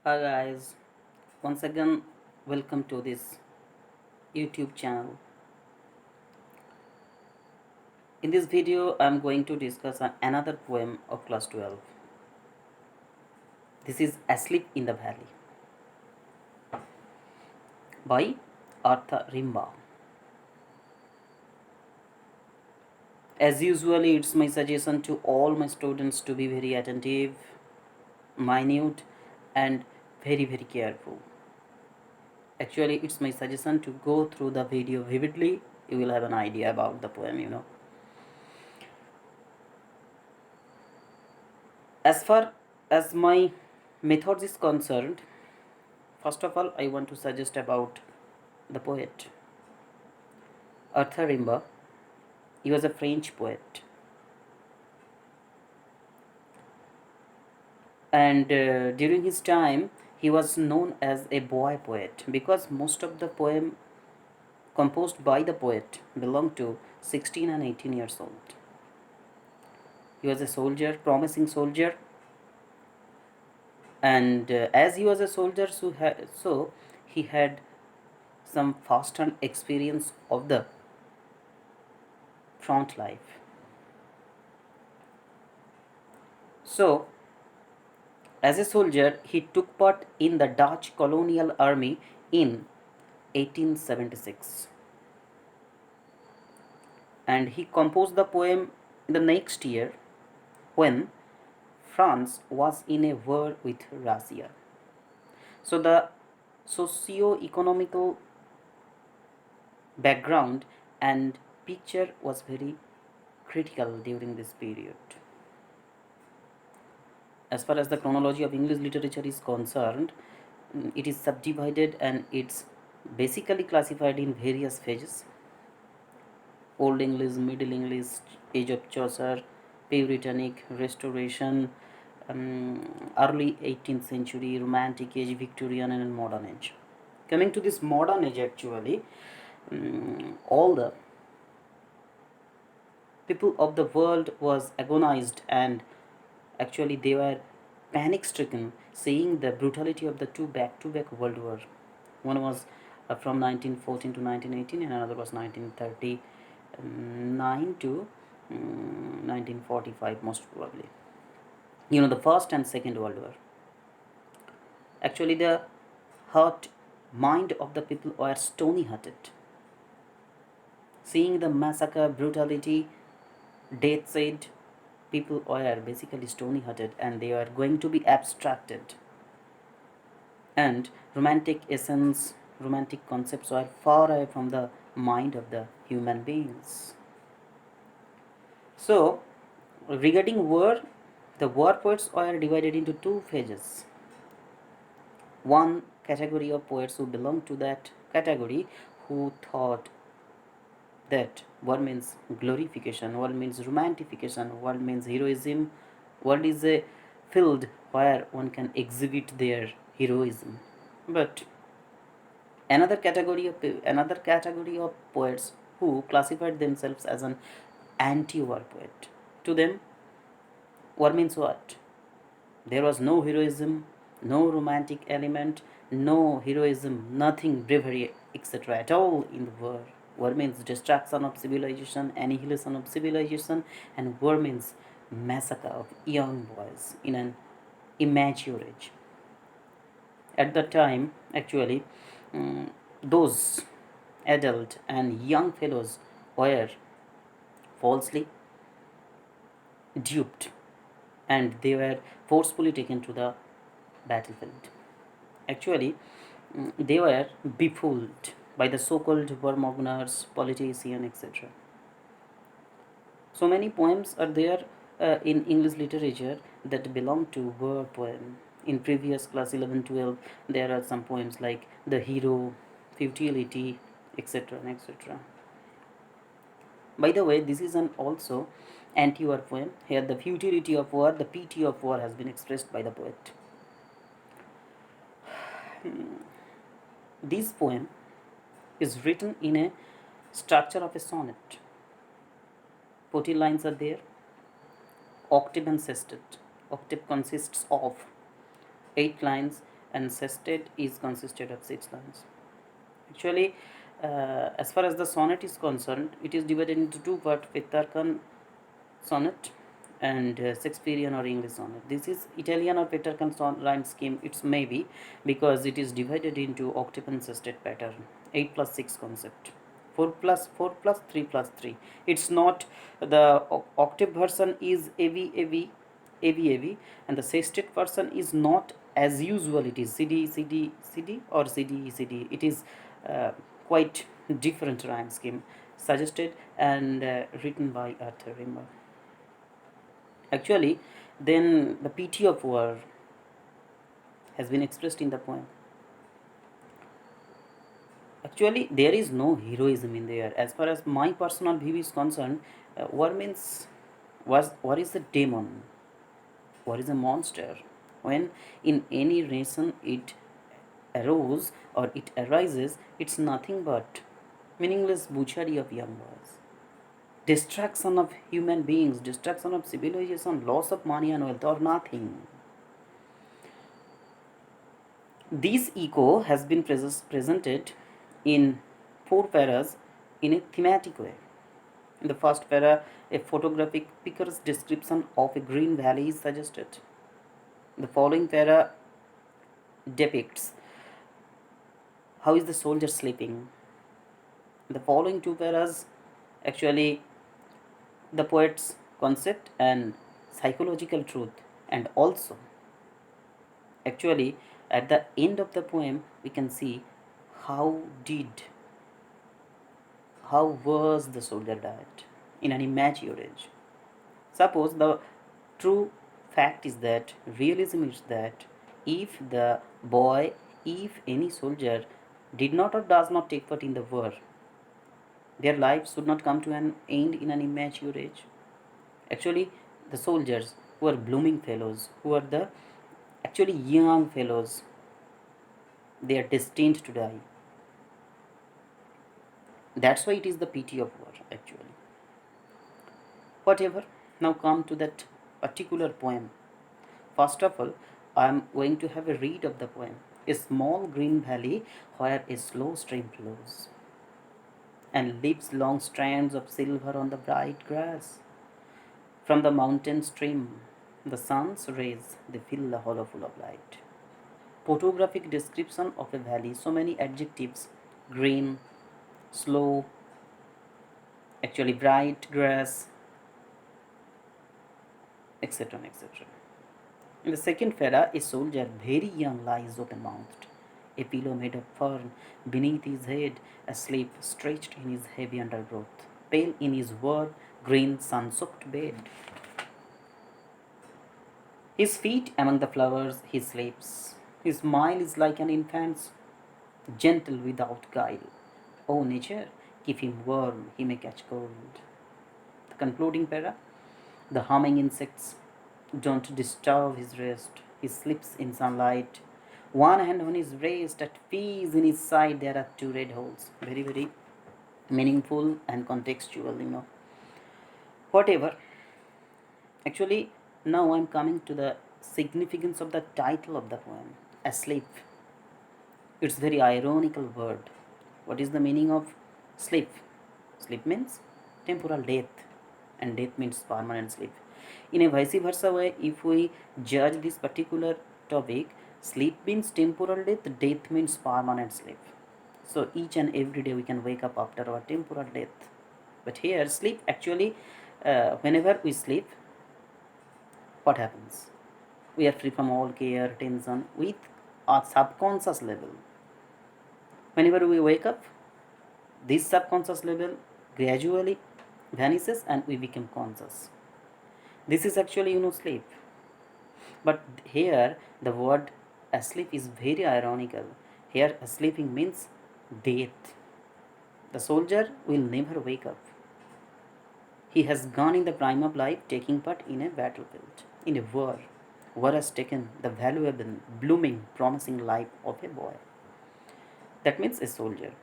Hi guys, once again welcome to this YouTube channel. In this video I am going to discuss another poem of class 12. This is Asleep in the Valley by Arthur Rimbaud. As usually it's my suggestion to all my students to be very attentive, minute and very careful. Actually it's my suggestion to go through the video vividly. You will have an idea about the poem. As far as my methods is concerned, first of all I want to suggest about the poet Arthur Rimbaud. He was a French poet, and during his time he was known as a boy poet because most of the poem composed by the poet belonged to 16 and 18 years old. He was a soldier, promising soldier, and as he was a soldier, so he had some first-hand experience of the front life. So, as a soldier, he took part in the Dutch colonial army in 1876, and he composed the poem the next year when France was in a war with Russia. So, the socio-economical background and picture was very critical during this period. As far as the chronology of English literature is concerned, it is subdivided and it's basically classified in various phases: Old English, Middle English, Age of Chaucer, Puritanic, Restoration, early 18th century, Romantic Age, Victorian, and Modern Age. Coming to this modern age, actually, all the people of the world was agonized, and actually they were panic stricken seeing the brutality of the two back-to-back world war. One was from 1914 to 1918 and another was 1939 to 1945, most probably. The first and second world war. Actually the heart mind of the people were stony hearted seeing the massacre, brutality, death said. People were basically stony hearted and they were going to be abstracted, and romantic essence, romantic concepts are far away from the mind of the human beings. So, regarding war, the war poets are divided into two phases. One category of poets who belong to that category, who thought that war means glorification, war means romanticification, war means heroism, world is a field where one can exhibit their heroism. But another category of poets who classified themselves as an anti-war poet. To them, war means what? There was no heroism, no romantic element, no heroism, nothing bravery, etc. at all in the war. War means destruction of civilization, annihilation of civilization, and war means massacre of young boys in an immature age. At that time, actually, those adult and young fellows were falsely duped and they were forcefully taken to the battlefield. Actually, they were befooled by the so-called warmongers, politicians, etc. So many poems are there in English literature that belong to war poem. In previous class 11, 12, there are some poems like The Hero, Futility, etc. and etc. By the way, this is an also anti-war poem. Here the futility of war, the pity of war has been expressed by the poet. This poem is written in a structure of a sonnet. 14 lines are there, octave and sestet. Octave consists of 8 lines and sestet is consisted of 6 lines. Actually, as far as the sonnet is concerned, it is divided into two parts: Petrarchan sonnet and Shakespearean or English sonnet. This is Italian or Petrarchan rhyme scheme. It's maybe because it is divided into octave and sestet pattern, 8 plus 6 concept. 4 plus 4 plus 3 plus 3. It's not the octave version is AV, and the sextet version is not as usual. It is CD or CD. It is uh, quite different rhyme scheme suggested and written by Arthur Rimbaud. Actually, then the pity of war has been expressed in the poem. Actually, there is no heroism in there. As far as my personal view is concerned, war means war is a demon, war is a monster. When in any nation it arose or it arises, it's nothing but meaningless butchery of young boys, destruction of human beings, destruction of civilization, loss of money and wealth, or nothing. This echo has been presented in four paras in a thematic way. In the first para, a photographic picturesque description of a green valley is suggested. The following para depicts how is the soldier sleeping. The following two paras actually the poet's concept and psychological truth, and also actually at the end of the poem we can see how did how was the soldier died in an immature age. Suppose the true fact is that realism is that if the boy, if any soldier did not or does not take part in the war, their lives should not come to an end in an immature age. Actually, the soldiers who are blooming fellows, who are the actually young fellows, they are destined to die. That's why it is the pity of war, actually. Whatever, now come to that particular poem. First of all, I am going to have a read of the poem. A small green valley where a slow stream flows and leaves long strands of silver on the bright grass. From the mountain stream, the sun's rays, they fill the hollow full of light. Photographic description of a valley, so many adjectives: green, slow, actually bright grass, etc. etc. In the second para, a soldier very young lies open mouthed, a pillow made of fern beneath his head, asleep, stretched in his heavy undergrowth, pale in his warm, green, sun soaked bed. His feet among the flowers, he sleeps. His smile is like an infant's, gentle without guile. O nature, keep him warm, he may catch cold. The concluding para, the humming insects don't disturb his rest. He sleeps in sunlight. One hand on his breast, at peace in his side, there are two red holes. Very, very meaningful and contextual. Whatever. Actually, now I'm coming to the significance of the title of the poem, Asleep. It's very ironical word. What is the meaning of sleep? Sleep means temporal death, and death means permanent sleep. In a vice versa way, if we judge this particular topic, sleep means temporal death, death means permanent sleep. So each and every day we can wake up after our temporal death. But here, sleep actually, whenever we sleep, what happens? We are free from all care, tension with our subconscious level. Whenever we wake up, this subconscious level gradually vanishes and we become conscious. This is actually sleep. But here the word asleep is very ironical. Here sleeping means death. The soldier will never wake up. He has gone in the prime of life, taking part in a battlefield, in a war. War has taken the valuable, blooming, promising life of a boy. That means a soldier.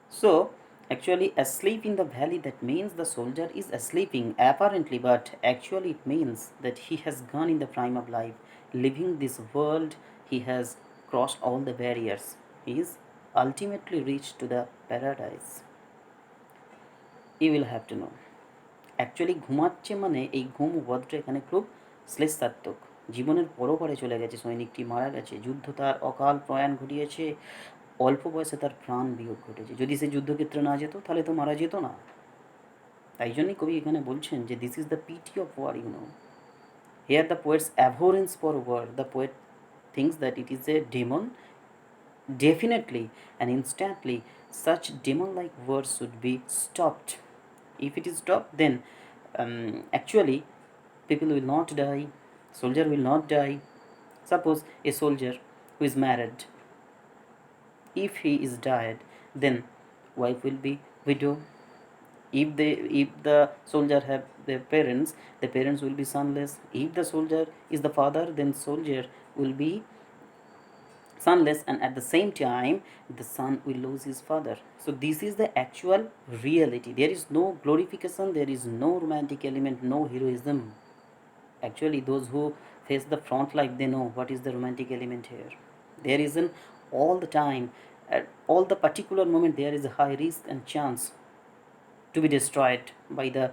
So Actually, asleep in the valley, that means the soldier is sleeping apparently, but actually it means that he has gone in the prime of life, leaving this world. He has crossed all the barriers. He is ultimately reached to the paradise. You will have to know. Actually ঘুমাচ্ছে মানে এই ঘুম ওয়ার্ডটা এখানে খুব শ্লেষাত্মক। জীবনের পরপারে চলে গেছে, সৈনিকটি মারা গেছে, যুদ্ধ তার অকাল প্রয়াণ ঘটিয়েছে, অল্প বয়সে তার প্রাণ বিয়োগ ঘটেছে। যদি সে যুদ্ধক্ষেত্রে না যেত তাহলে তো মারা যেত না। তাই জন্যই কবি এখানে বলছেন যে this is the pity of war, you know. Here the poet's abhorrence for war, the poet thinks that it is a demon. Definitely and instantly, such demon like words should be stopped. If it is stopped, then actually people will not die, soldier will not die. Suppose a soldier who is married, if he is died, then wife will be widow. If the soldier have their parents, the parents will be sonless. If the soldier is the father, then soldier will be sonless, and at the same time the son will lose his father. So this is the actual reality. There is no glorification, there is no romantic element, no heroism. Actually, those who face the front life, they know what is the romantic element here. There isn't all the time, at all the particular moment, there is a high risk and chance to be destroyed by the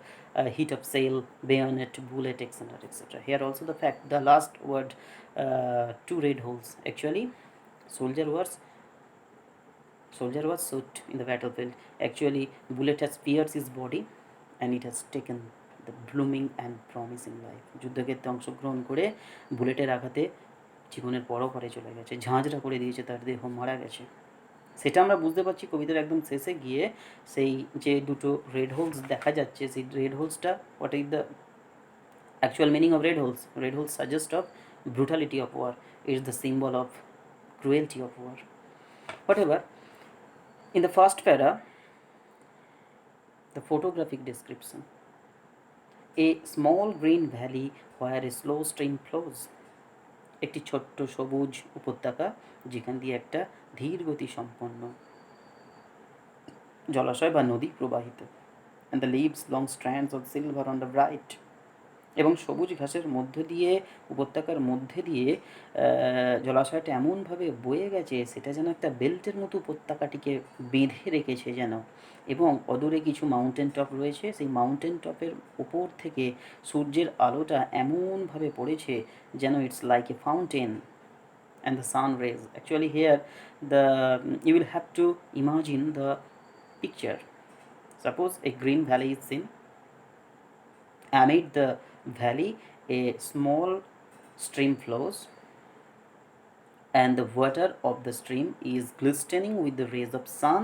heat of sail, bayonet, bullet, etc., etc. Here also the fact, the last word, two red holes. Actually, soldier was soldier was shot in the battlefield. Actually, bullet has pierced his body, and it has taken the blooming and promising life. যুদ্ধক্ষেত্রে অংশগ্রহণ করে বুলেটের আঘাতে জীবনের পরপারে চলে গেছে, ঝাঁঝরা করে দিয়েছে, তার দেহ মারা গেছে। সেটা আমরা বুঝতে পারছি কবিতার একদম শেষে গিয়ে, সেই যে দুটো রেড হোলস দেখা যাচ্ছে, সেই রেড হোলসটা, what is the actual meaning of red holes? Red holes suggest of brutality of war. It is the symbol of cruelty of war. Whatever. In the first para, the photographic description: a small green valley where a slow stream flows. একটি ছোট্ট সবুজ উপত্যকা যেখান দিয়ে একটা ধীর গতি সম্পন্ন জলাশয় বা নদী প্রবাহিত। and the leaves long strands of silver on the bright. এবং সবুজ ঘাসের মধ্য দিয়ে, উপত্যকার মধ্যে দিয়ে জলাশয়টা এমনভাবে বয়ে গেছে, সেটা যেন একটা বেল্টের মতো উপত্যকাটিকে বেঁধে রেখেছে যেন। এবং অদূরে কিছু মাউন্টেন টপ রয়েছে, সেই মাউন্টেন টপের ওপর থেকে সূর্যের আলোটা এমনভাবে পড়েছে যেন it's like a fountain, and the sun rays. Actually here the you will have to imagine the picture. Suppose a green valley is seen. Amid the valley, a small stream flows, and the water of the stream is glistening with the rays of sun,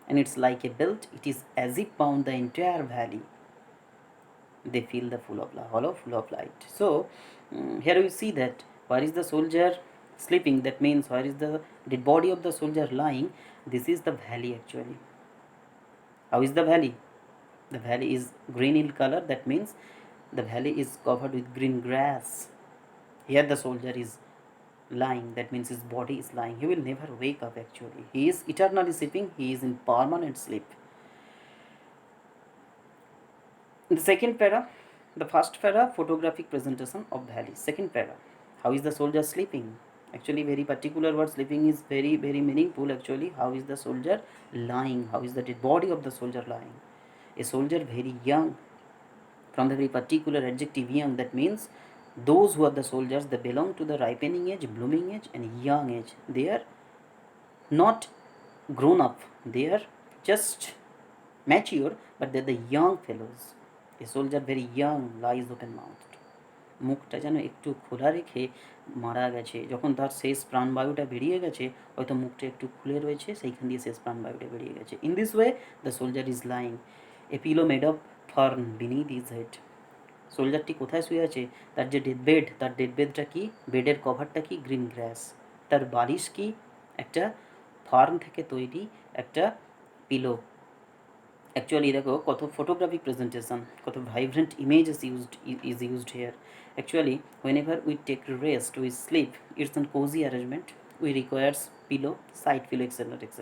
and it's like a belt. It is as if bound the entire valley. They feel the hollow full of light. So here we see that where is the soldier sleeping, that means where is the dead body of the soldier lying. This is the valley actually. How is the valley? The valley is green in color, that means the valley is covered with green grass. Here the soldier is lying, that means his body is lying. He will never wake up actually. He is eternally sleeping, he is in permanent sleep. In the second para, the first para, photographic presentation of valley. Second para, how is the soldier sleeping? Actually very particular word, sleeping is very very meaningful actually. How is the soldier lying? How is the dead body of the soldier lying? A soldier very young, from the very particular adjective young, that means those who are the soldiers, they belong to the ripening age, blooming age, and young age. They are not grown up, they are just mature, but they're the young fellows. A soldier very young lies open mouthed. মুখটা যেন একটু খোলা রেখে মারা গেছে, যখন তার শেষ প্রাণবায়ুটা বেরিয়ে গেছে, হয়তো মুখটা একটু খুলে রয়েছে, সেইখান দিয়ে শেষ প্রাণবায়ুটা বেরিয়ে গেছে। In this way the soldier is lying, a pillow made of fern beneath his head. সোলজারটি কোথায় শুয়ে আছে? তার যে ডেড বেড, তার ডেড বেডটা কি, বেডের কভারটা কি, গ্রিন গ্রাস। তার বালিশ কি, একটা ফার্ন থেকে তৈরি একটা পিলো। Actually দেখো কত photographic presentation, কত vibrant images is used here. Actually whenever we take rest, we sleep, it's a cozy arrangement. We requires pillow, side pillow, etc., etc.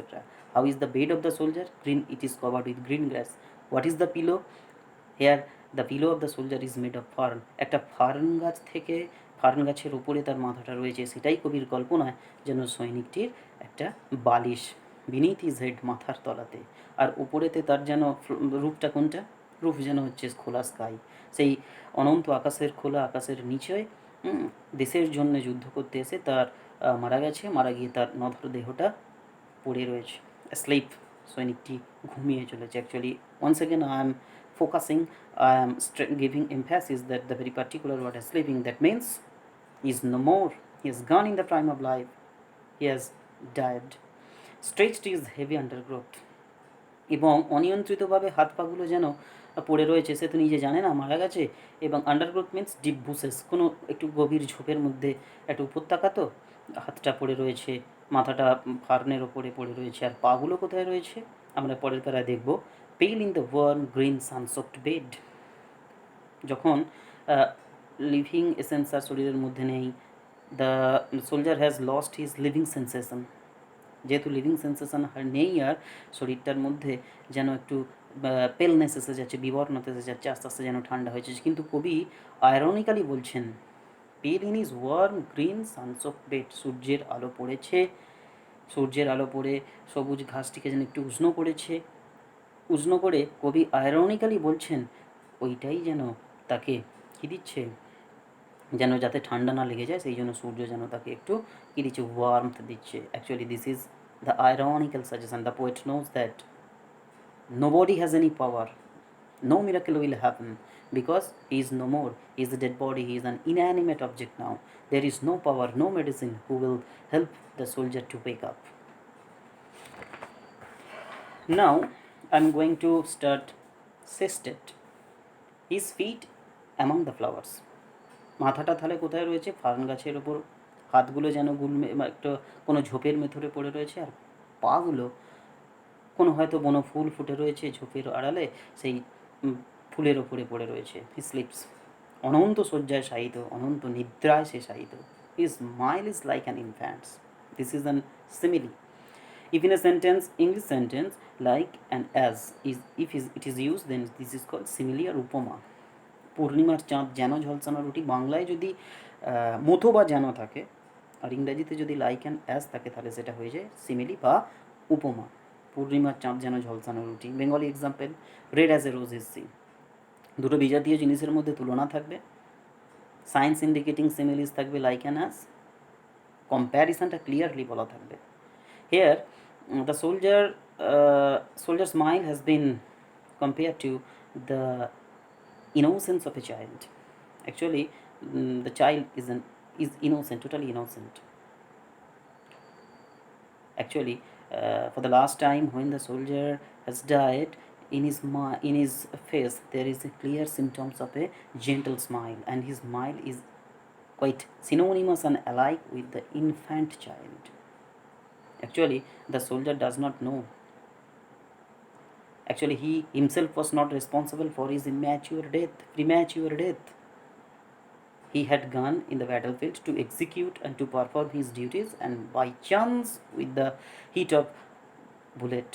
How is the bed of the soldier? Green, it is covered with green grass. What is the pillow? Here the pillow of the soldier is made of fern. একটা fern গাছ থেকে, fern গাছের উপরে তার মাথাটা রয়েছে, সেটাই কবির কল্পনায় যেন সৈনিকটির একটা বালিশ, বিনিথ ইজ হেড, মাথার তলাতে। আর উপরেতে তার যেন রূপটা কোনটা? রূপ যেন হচ্ছে খোলা স্কাই, সেই অনন্ত আকাশের, খোলা আকাশের নিচে দেশের জন্য যুদ্ধ করতে এসে তার মারা গেছে, মারা গিয়ে তার নধর দেহটা পড়ে রয়েছে, স্লিপ, সৈনিকটি ঘুমিয়ে চলেছে। Actually once again I am focusing, I am giving emphasis that the very particular word is sleeping, that means he is no more, he is gone in the prime of life, he has died. Stretched is heavy undergrowth, এবং অনিয়ন্ত্রিতভাবে হাত পাগুলো যেন পড়ে রয়েছে, সে তো নিজে জানে না মারা গেছে। এবং আন্ডারগ্রোথ মিন্স ডিপ বুসেস, কোনো একটু গভীর ঝোপের মধ্যে একটা উপত্যকা, তো হাতটা পড়ে রয়েছে, মাথাটা ফার্নের ওপরে পড়ে রয়েছে, আর পাগুলো কোথায় রয়েছে আমরা পরের প্যারায় দেখব। Pale in the warm green sunsoaked bed, যখন লিভিং এসেন্স আর শরীরের মধ্যে নেই, the soldier has lost his living sensation, যেহেতু লিভিং সেন্সেশন নেই আর শরীরটার মধ্যে যেন একটু পেলনেস এসে যাচ্ছে, বিবর্ণতা এসে যাচ্ছে, আস্তে আস্তে যেন ঠান্ডা হয়েছে। কিন্তু কবি আয়রনিক্যালি বলছেন, pale in his warm green sunsoaked bed, সূর্যের আলো পড়েছে, সূর্যের আলো পড়ে সবুজ ঘাসটিকে যেন একটু উষ্ণ করেছে, উষ্ণ করে কবি আয়রনিক্যালি বলছেন ওইটাই যেন তাকে কী দিচ্ছে, যেন যাতে ঠান্ডা না লেগে যায়, সেই জন্য সূর্য যেন তাকে একটু কী দিচ্ছে, ওয়ার্মথ দিচ্ছে। Actually this is the ironical suggestion. The poet knows that nobody has any power, no miracle will happen, because he is no more, he is a dead body, he is an inanimate object now. There is no power, no medicine who will help the soldier to wake up. Now I am going to start sextet. His feet among the flowers, মাথাটা তাহলে কোথায় রয়েছে? Fern গাছের ওপর, হাতগুলো যেন একটা কোনো ঝোপের ভেতরে পড়ে রয়েছে, আর পাগুলো কোনো হয়তো বনো ফুল ফুটে রয়েছে ঝোপের আড়ালে, সেই ফুলের ওপরে পড়ে রয়েছে। হি স্লিপস, অনন্ত শয্যায় শায়িত, অনন্ত নিদ্রায় সে শায়িত। His smile is like an infant's, this is an simile. If in a sentence, English sentence, like and as is, if it is used, then this is called simile or উপমা। পূর্ণিমার চাঁদ যেন ঝলসানো রুটি, বাংলায় যদি মতো বা যেন থাকে, আর ইংরাজিতে যদি লাইক অ্যান্ড অ্যাজ থাকে, তাহলে সেটা হয়ে যায় সিমিলি বা উপমা। পূর্ণিমার চাঁদ যেন ঝলসানো রুটি, Bengali example, red as a rose is she. দুটো বিজাতীয় জিনিসের মধ্যে তুলনা থাকবে, সায়েন্স ইন্ডিকেটিং সিমিলিস থাকবে লাইক অ্যান্ড অ্যাজ, কম্প্যারিসনটা ক্লিয়ারলি বলা থাকবে। Here the soldier smile has been compared to the innocence of a child. Actually, the child is innocent, totally innocent. Actually, for the last time, when the soldier has died, in his face there is a clear symptoms of a gentle smile, and his smile is quite synonymous and alike with the infant child. Actually, the soldier does not know. Actually, he himself was not responsible for his premature death. He had gone in the battlefield to execute and to perform his duties, and by chance, with the heat of bullet,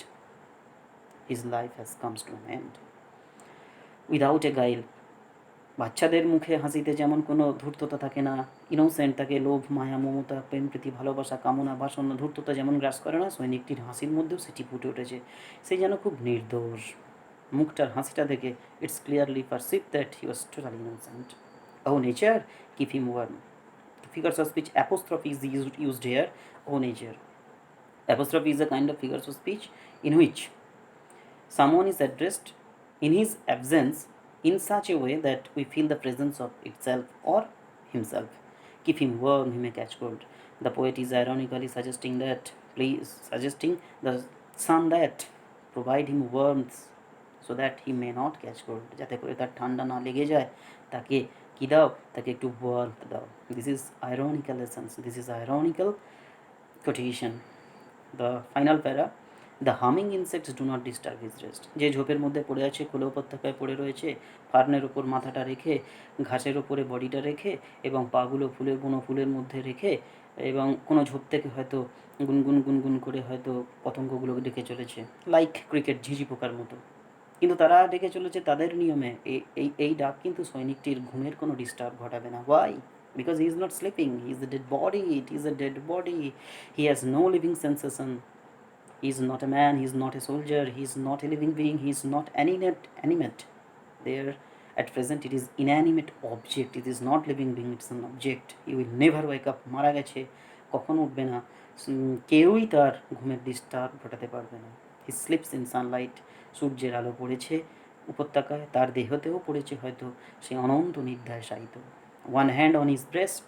his life has come to an end. Without a guile, বাচ্চাদের মুখে হাসিতে যেমন কোনো ধূর্ততা থাকে না, innocent থাকে, লোভ, মায়া, মমতা, প্রেম, প্রীতি, ভালোবাসা, কামনা, বাসনা, ধূর্ততা যেমন গ্রাস করে না, সৈনিকটির হাসির মধ্যেও সেটি ফুটে উঠেছে। সেই যেন খুব নির্দোষ, মুখটার হাসিটা দেখে it's clearly perceive that he was totally innocent. Oh nature, keep him warm. The figures of speech apostrophe is used here. Oh nature. Apostrophe is a kind of figures of speech in which someone is addressed in his absence in such a way that we feel the presence of itself or himself. Keep him warm, he may catch cold. The poet is ironically suggesting the sun that provide him warmth so that he may not catch cold, যাতে করে তার ঠান্ডা না লেগে যায়, তাকে কি দাও, তাকে একটু warmth দাও। This is ironical essence, this is ironical quotation. The final para, the humming insects do not disturb his rest. যে ঝোপের মধ্যে পড়ে আছে, খোলা উপত্যকায় পড়ে রয়েছে, ফার্নের ওপর মাথাটা রেখে, ঘাসের ওপরে বডিটা রেখে, এবং পাগুলো ফুলের বুনো ফুলের মধ্যে রেখে, এবং কোনো ঝোপ থেকে হয়তো গুনগুন গুনগুন করে হয়তো পতঙ্গগুলো ডেকে চলেছে, লাইক ক্রিকেট ঝিঝি পোকার মতো। কিন্তু তারা ডেকে চলেছে তাদের নিয়মে। এই ডাক কিন্তু সৈনিকটির ঘুমের কোনো ডিস্টার্ব ঘটাবে না। Y? Because he is not sleeping, he is a dead body, it is a dead body, he has no living sensation. He is not a man, he is not a soldier, he is not a living being, he is not animate. There at present it is inanimate object, it is not living being, it's an object. He will never wake up. মারা গেছে, কখনো উঠবে না, কেউই তার ঘুমের disturb ঘটাতে পারবে না। হি স্লিপস ইন সানলাইট। সূর্যের আলো পড়েছে উপত্যকায়, তার দেহতেও পড়েছে হয়তো, সে অনন্ত নিদ্রায় শায়িত। One hand on his breast,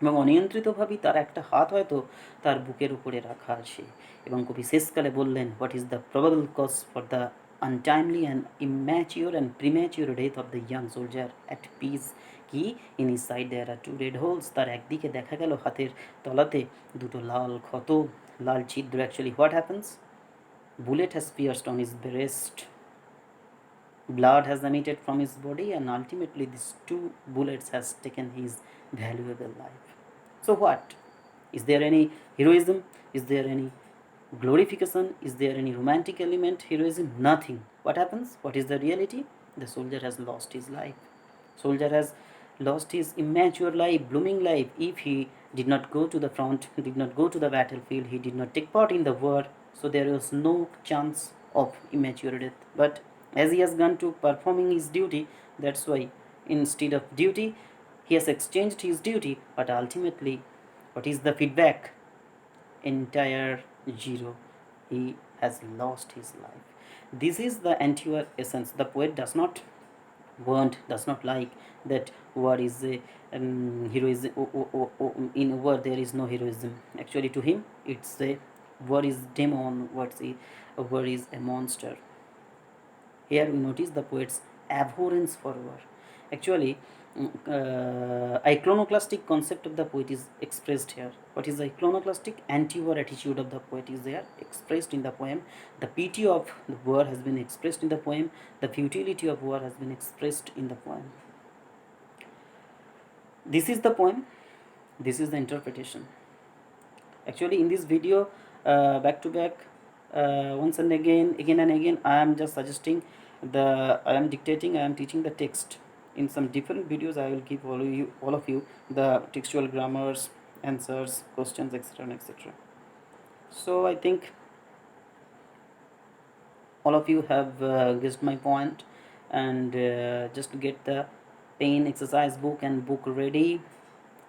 এবং অনিয়ন্ত্রিতভাবেই তার একটা হাত হয়তো তার বুকের উপরে রাখা আছে। এবং কবি শেষকালে বললেন, what is the probable cause for the untimely and immature and premature death of the young soldier at peace. কি? In his side there are two red holes. তার একদিকে দেখা গেল হাতের তলাতে দুটো লাল ক্ষত, লাল ছিদ্র। Actually what happens? Bullet has pierced on his breast, blood has emitted from his body, and ultimately these two bullets has taken his valuable life. So what? Is there any heroism? Is there any glorification? Is there any romantic element? Heroism? Nothing. What happens? What is the reality? The soldier has lost his life. Soldier has lost his immature life, blooming life. If he did not go to the front, did not go to the battlefield, he did not take part in the war, so there was no chance of immature death. But as he has gone to performing his duty, that's why instead of duty, he has exchanged his duty. But ultimately, what is the feedback? Entire zero. He has lost his life. This is the anti-war essence. The poet does not want, does not like that war is a heroism. In war there is no heroism. Actually to him it's a war is demon, war is a monster. Here we notice the poet's abhorrence for war. Actually, iconoclastic concept of the poet is expressed here. What is the iconoclastic? Anti-war attitude of the poet is there, expressed in the poem. The pity of the war has been expressed in the poem. The futility of war has been expressed in the poem. This is the poem. This is the interpretation. Actually, in this video, back to back, once and again and again, I am just suggesting I am dictating, I am teaching the text. In some different videos, I will give all of you the textual grammars, answers, questions, etc. and etc. So I think all of you have guessed my point, and just get the pen, exercise book and book ready,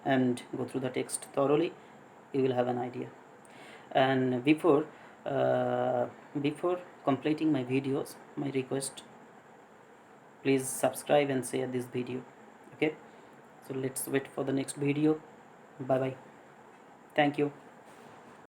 and go through the text thoroughly. You will have an idea. And before completing my videos, my request, please subscribe and share this video. Okay, so let's wait for the next video. Bye bye. Thank you.